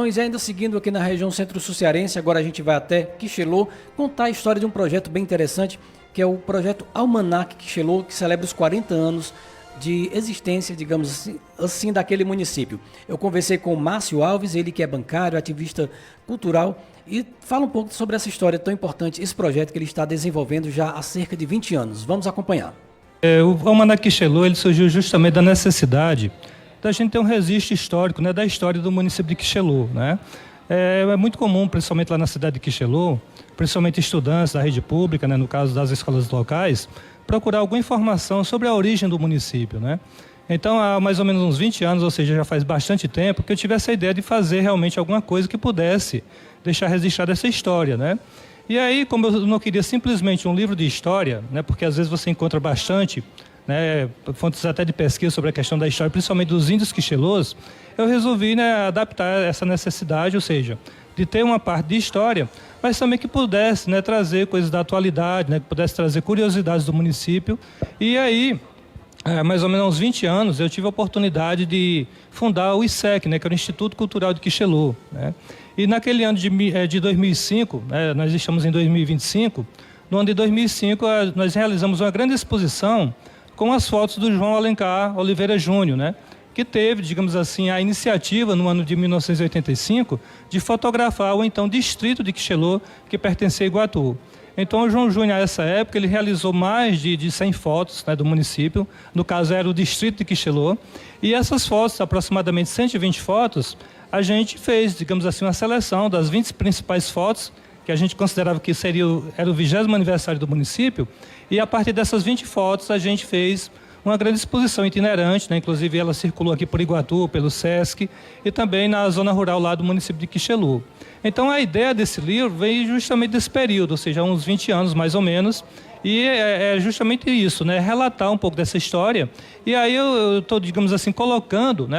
E ainda seguindo aqui na região centro-sul-cearense, agora a gente vai até Quixelô contar a história de um projeto bem interessante, que é o projeto Almanac Quixelô, que celebra os 40 anos de existência, digamos assim, daquele município. Eu conversei com o Márcio Alves, ele que é bancário, ativista cultural, e fala um pouco sobre essa história tão importante, esse projeto que ele está desenvolvendo já há cerca de 20 anos. Vamos acompanhar. O Almanac Quixelô, ele surgiu justamente da necessidade da gente ter um registro histórico, né, da história do município de Quixelô, né? É muito comum, principalmente lá na cidade de Quixelô, principalmente estudantes da rede pública, né, no caso das escolas locais, procurar alguma informação sobre a origem do município, né? Então, há mais ou menos uns 20 anos, ou seja, já faz bastante tempo, que eu tive essa ideia de fazer realmente alguma coisa que pudesse deixar registrada essa história, né? E aí, como eu não queria simplesmente um livro de história, né, porque às vezes você encontra bastante, né, fontes até de pesquisa sobre a questão da história, principalmente dos índios quixelôs, eu resolvi, né, adaptar essa necessidade, ou seja, de ter uma parte de história, mas também que pudesse, né, trazer coisas da atualidade, né, que pudesse trazer curiosidades do município. E aí, mais ou menos há uns 20 anos, eu tive a oportunidade de fundar o ISEC, né, que era o Instituto Cultural de Quixelô, né? E naquele ano de 2005, né, nós estamos em 2025, no ano de 2005 nós realizamos uma grande exposição com as fotos do João Alencar Oliveira Júnior, né, que teve, digamos assim, a iniciativa no ano de 1985 de fotografar o então distrito de Quixelô, que pertencia a Iguatu. Então, o João Júnior, nessa época, ele realizou mais de 100 fotos, né, do município, no caso era o distrito de Quixelô, e essas fotos, aproximadamente 120 fotos, a gente fez, digamos assim, uma seleção das 20 principais fotos, que a gente considerava que era o 20º aniversário do município, e a partir dessas 20 fotos a gente fez uma grande exposição itinerante, né? Inclusive ela circulou aqui por Iguatu, pelo Sesc, e também na zona rural lá do município de Quixelô. Então a ideia desse livro veio justamente desse período, ou seja, uns 20 anos mais ou menos, e é justamente isso, né? Relatar um pouco dessa história. E aí eu estou, digamos assim, colocando, né,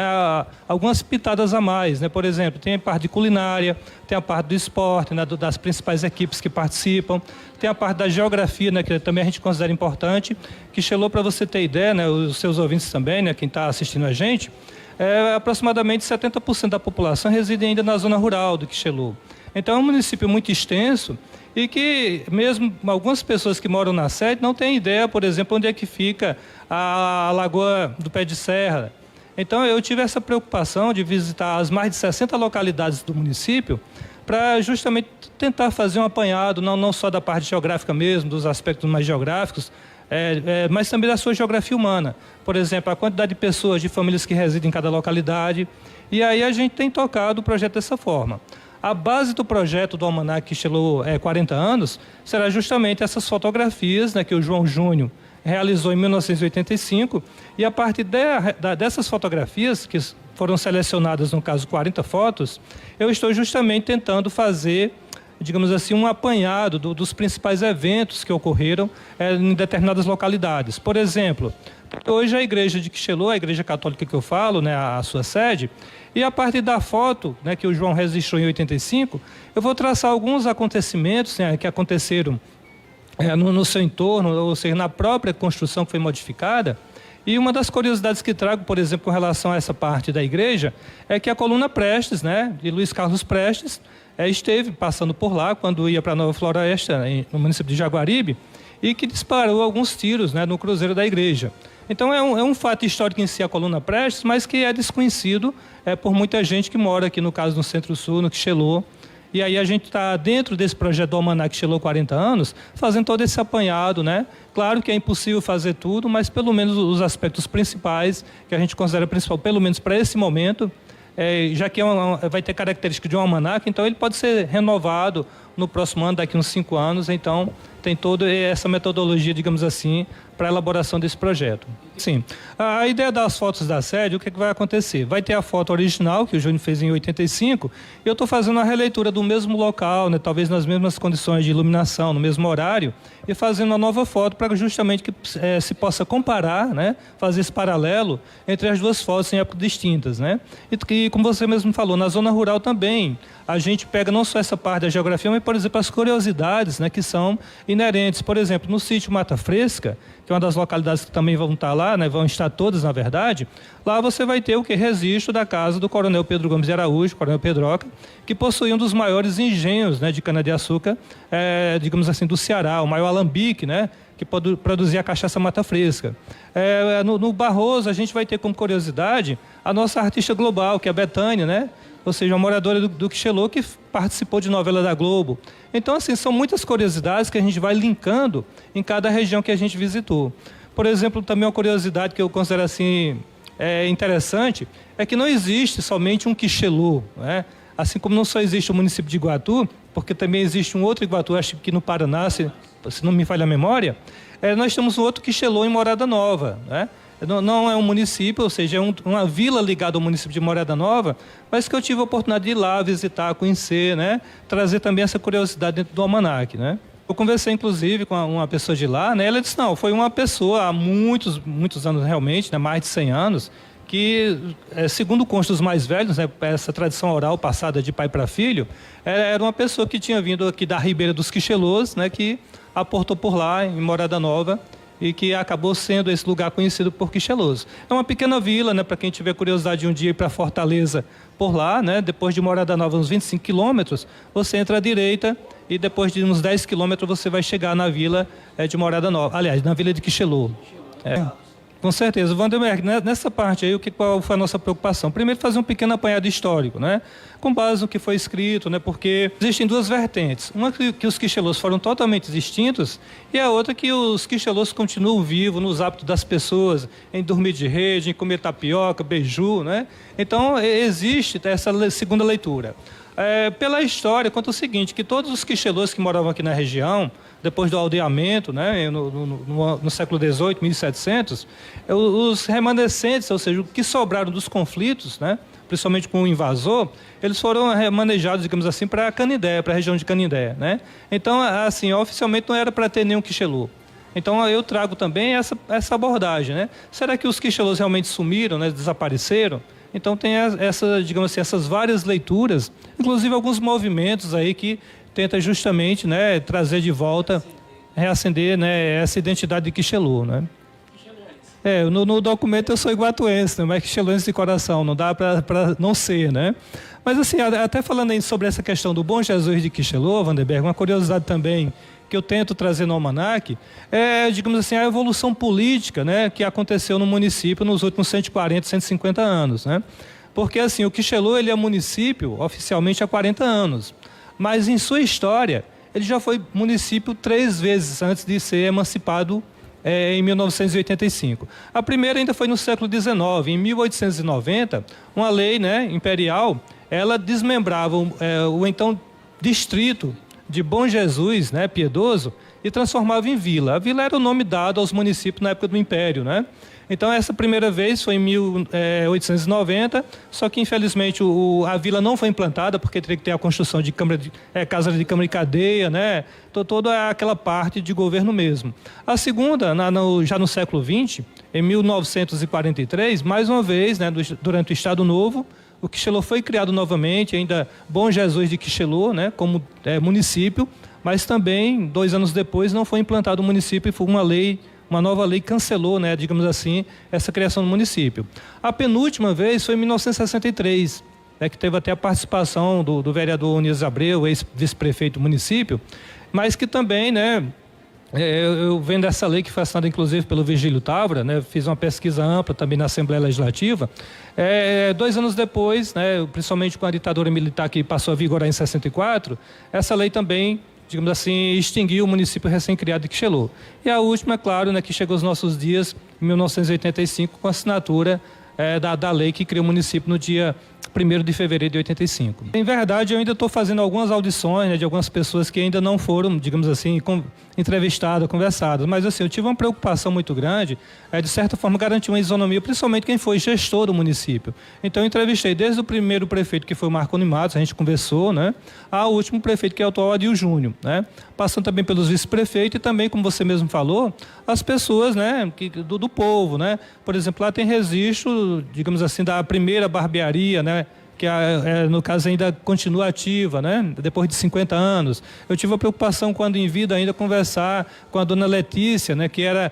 algumas pitadas a mais, né? Por exemplo, tem a parte de culinária, tem a parte do esporte, né, das principais equipes que participam, tem a parte da geografia, né, que também a gente considera importante. Quixelô, para você ter ideia, né, os seus ouvintes também, né, quem está assistindo a gente, aproximadamente 70% da população reside ainda na zona rural do Quixelô. Então é um município muito extenso e que mesmo algumas pessoas que moram na sede não têm ideia, por exemplo, onde é que fica a Lagoa do Pé de Serra. Então eu tive essa preocupação de visitar as mais de 60 localidades do município para justamente tentar fazer um apanhado, não só da parte geográfica mesmo, dos aspectos mais geográficos, mas também da sua geografia humana. Por exemplo, a quantidade de pessoas, de famílias que residem em cada localidade. E aí a gente tem tocado o projeto dessa forma. A base do projeto do Almanac Quixelô 40 anos será justamente essas fotografias, né, que o João Júnior realizou em 1985, e a partir dessas fotografias, que foram selecionadas, no caso 40 fotos, eu estou justamente tentando fazer, digamos assim, um apanhado dos principais eventos que ocorreram em determinadas localidades. Por exemplo, hoje a igreja de Quixelô, a igreja católica que eu falo, né, a sua sede, e a partir da foto, né, que o João registrou em 85, eu vou traçar alguns acontecimentos, né, que aconteceram no seu entorno, ou seja, na própria construção que foi modificada. E uma das curiosidades que trago, por exemplo, com relação a essa parte da igreja, é que a coluna Prestes, né, de Luiz Carlos Prestes, esteve passando por lá quando ia para Nova Floresta, no município de Jaguaribe, e que disparou alguns tiros, né, no cruzeiro da igreja. Então é um fato histórico em si, a coluna Prestes, mas que é desconhecido por muita gente que mora aqui, no caso, no Centro-Sul, no Quixelô. E aí a gente está dentro desse projeto do Almanac Quixelô 40 anos, fazendo todo esse apanhado, né? Claro que é impossível fazer tudo, mas pelo menos os aspectos principais, que a gente considera principal, pelo menos para esse momento, já que vai ter característica de um almanac, então ele pode ser renovado no próximo ano, daqui a uns 5 anos, então tem toda essa metodologia, digamos assim, para a elaboração desse projeto. Sim, a ideia das fotos da sede, o que vai acontecer? Vai ter a foto original, que o Júnior fez em 85, e eu estou fazendo a releitura do mesmo local, né, talvez nas mesmas condições de iluminação, no mesmo horário, e fazendo uma nova foto para justamente que se possa comparar, né, fazer esse paralelo entre as duas fotos em épocas distintas, né? E como você mesmo falou, na zona rural também, a gente pega não só essa parte da geografia, mas por exemplo, as curiosidades, né, que são inerentes. Por exemplo, no sítio Mata Fresca, que é uma das localidades que também vão estar lá, né, vão estar todas, na verdade, lá você vai ter o registro da casa do Coronel Pedro Gomes de Araújo, Coronel Pedroca, que possuía um dos maiores engenhos, né, de cana-de-açúcar, digamos assim, do Ceará, o maior alambique, né, que produzia a cachaça Mata Fresca. No Barroso, a gente vai ter como curiosidade a nossa artista global, que é a Bethânia, né? Ou seja, uma moradora do Quixelô que participou de novela da Globo. Então, assim, são muitas curiosidades que a gente vai linkando em cada região que a gente visitou. Por exemplo, também uma curiosidade que eu considero assim interessante é que não existe somente um Quixelô, né? Assim como não só existe o município de Iguatu, porque também existe um outro Iguatu, acho que no Paraná, se não me falha a memória, nós temos um outro Quixelô em Morada Nova, né? Não é um município, ou seja, é uma vila ligada ao município de Morada Nova, mas que eu tive a oportunidade de ir lá visitar, conhecer, né? Trazer também essa curiosidade dentro do almanaque, né? Eu conversei, inclusive, com uma pessoa de lá, né? Ela disse, não, foi uma pessoa há muitos, muitos anos realmente, né? Mais de 100 anos, que, segundo consta dos mais velhos, né? Essa tradição oral passada de pai para filho, era uma pessoa que tinha vindo aqui da Ribeira dos Quixelôs, né? Que aportou por lá, em Morada Nova, e que acabou sendo esse lugar conhecido por Quixelôs. É uma pequena vila, né, para quem tiver curiosidade de um dia ir para Fortaleza por lá, né, depois de Morada Nova, uns 25 quilômetros, você entra à direita e depois de uns 10 quilômetros você vai chegar na vila de Morada Nova, aliás, na vila de Quixelô. Com certeza. Wanderberg, nessa parte aí, qual foi a nossa preocupação? Primeiro, fazer um pequeno apanhado histórico, né? Com base no que foi escrito, né? Porque existem duas vertentes. Uma que os Quixelôs foram totalmente extintos e a outra que os Quixelôs continuam vivos nos hábitos das pessoas, em dormir de rede, em comer tapioca, beiju, né? Então, existe essa segunda leitura. Pela história, conta o seguinte, que todos os Quixelôs que moravam aqui na região, depois do aldeamento, né, no século XVIII, 1700, os remanescentes, ou seja, o que sobraram dos conflitos, né, principalmente com o invasor, eles foram remanejados, digamos assim, para Canindé, para a região de Canindé, né? Então, assim, oficialmente não era para ter nenhum Quixelô. Então, eu trago também essa abordagem, né? Será que os Quixelôs realmente sumiram, né, desapareceram? Então, tem digamos assim, essas várias leituras, inclusive alguns movimentos aí que tenta justamente, né, trazer de volta, reacender, né, essa identidade de Quixelô, né? No documento eu sou iguatuense, né, mas quixeloense de coração, não dá para não ser, né? Mas assim, até falando aí sobre essa questão do Bom Jesus de Quixelô, Wanderberg, uma curiosidade também que eu tento trazer no almanaque, digamos assim, a evolução política, né, que aconteceu no município nos últimos 140, 150 anos, né? Porque assim, o Quixelô, ele é município oficialmente há 40 anos. Mas em sua história, ele já foi município 3 vezes antes de ser emancipado em 1985. A primeira ainda foi no século XIX. Em 1890, uma lei, né, imperial, ela desmembrava o então distrito de Bom Jesus, né, Piedoso, e transformava em vila. A vila era o nome dado aos municípios na época do Império, né? Então, essa primeira vez foi em 1890, só que, infelizmente, a vila não foi implantada, porque teria que ter a construção de casa de câmara e cadeia, né? Toda aquela parte de governo mesmo. A segunda, já no século XX, em 1943, mais uma vez, né, durante o Estado Novo, o Quixelô foi criado novamente, ainda Bom Jesus de Quixelô, né, como município, mas também, 2 anos depois, não foi implantado o município e foi uma nova lei cancelou, né, digamos assim, essa criação do município. A penúltima vez foi em 1963, né, que teve até a participação do vereador Onísio Abreu, ex-vice-prefeito do município, mas que também, né, eu vendo essa lei que foi assinada inclusive pelo Virgílio Távora, né, fiz uma pesquisa ampla também na Assembleia Legislativa, 2 anos depois, né, principalmente com a ditadura militar que passou a vigorar em 64, essa lei também, digamos assim, extinguiu o município recém-criado de Quixelô. E a última, é claro, né, que chegou aos nossos dias, em 1985, com a assinatura da lei que criou o município no dia 1º de fevereiro de 85. Em verdade, eu ainda estou fazendo algumas audições, né, de algumas pessoas que ainda não foram, digamos assim, entrevistadas, conversadas, mas assim, eu tive uma preocupação muito grande, de certa forma, garantir uma isonomia, principalmente quem foi gestor do município. Então, eu entrevistei desde o primeiro prefeito, que foi o Marconi Matos, a gente conversou, né, ao último prefeito, que é o atual Adil Júnior, né, passando também pelos vice-prefeitos e também, como você mesmo falou, as pessoas, né, do povo, né. Por exemplo, lá tem registro, digamos assim, da primeira barbearia, né, que no caso ainda continua ativa, né? Depois de 50 anos. Eu tive a preocupação quando em vida ainda conversar com a dona Letícia, né? Que era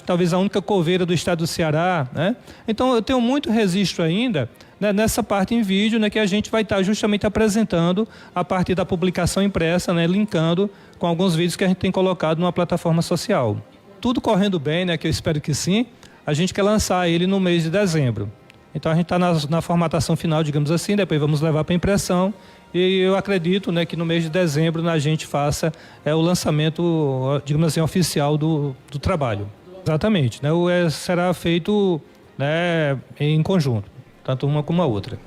talvez a única coveira do estado do Ceará, né? Então eu tenho muito registro ainda, né, nessa parte em vídeo, né, que a gente vai estar justamente apresentando a partir da publicação impressa, né, linkando com alguns vídeos que a gente tem colocado numa plataforma social. Tudo correndo bem, né, que eu espero que sim, a gente quer lançar ele no mês de dezembro. Então a gente está na formatação final, digamos assim, depois vamos levar para impressão e eu acredito, né, que no mês de dezembro a gente faça o lançamento, digamos assim, oficial do trabalho. Exatamente, né, será feito, né, em conjunto, tanto uma como a outra.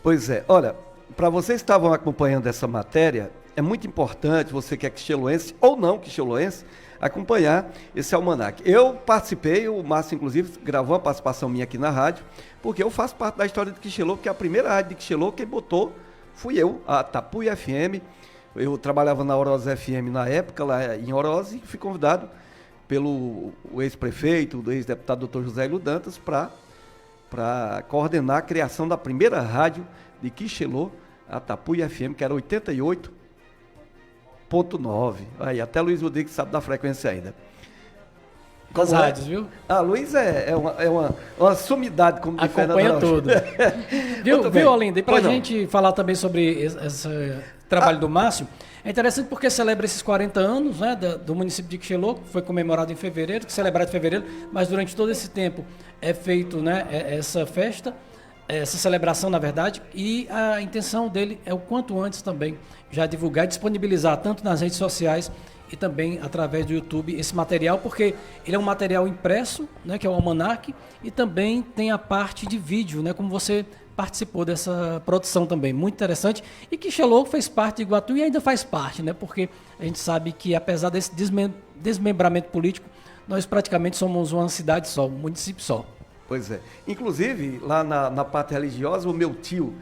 Pois é, olha, para vocês que estavam acompanhando essa matéria, é muito importante, você que é quicheloense ou não quicheloense, acompanhar esse almanaque. Eu participei, o Márcio inclusive gravou uma participação minha aqui na rádio, porque eu faço parte da história de Quixelô, porque a primeira rádio de Quixelô quem botou fui eu, a Tapuia FM. Eu trabalhava na Oroz FM na época, lá em Oroz, e fui convidado pelo ex-prefeito, do ex-deputado Dr. José Hélio Dantas, para coordenar a criação da primeira rádio de Quixelô, a Tapuia FM, que era 88.9. Aí, até Luiz Rodrigues sabe da frequência ainda. Das rádios, viu? Luiz é uma sumidade, como diz acompanha tudo. Viu, Olinda? E para a gente falar também sobre esse trabalho do Márcio, é interessante porque celebra esses 40 anos, né, do município de Quixelô, que foi comemorado em fevereiro, celebrado em fevereiro, mas durante todo esse tempo é feito, né, essa festa, essa celebração, na verdade, e a intenção dele é o quanto antes também já divulgar e disponibilizar tanto nas redes sociais e também através do YouTube esse material, porque ele é um material impresso, né, que é o almanaque, e também tem a parte de vídeo, né, como você participou dessa produção também, muito interessante, e Quixelô fez parte de Iguatu e ainda faz parte, né, porque a gente sabe que apesar desse desmembramento político, nós praticamente somos uma cidade só, um município só. Pois é. Inclusive, lá na parte religiosa, o meu tio,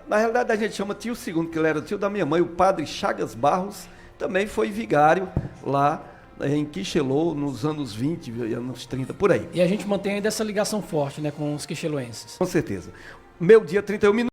na realidade a gente chama tio segundo, que ele era o tio da minha mãe, o padre Chagas Barros, também foi vigário lá em Quixelô nos anos 20, anos 30, por aí. E a gente mantém ainda essa ligação forte, né, com os quixeloenses. Com certeza. Meu dia 31 minutos.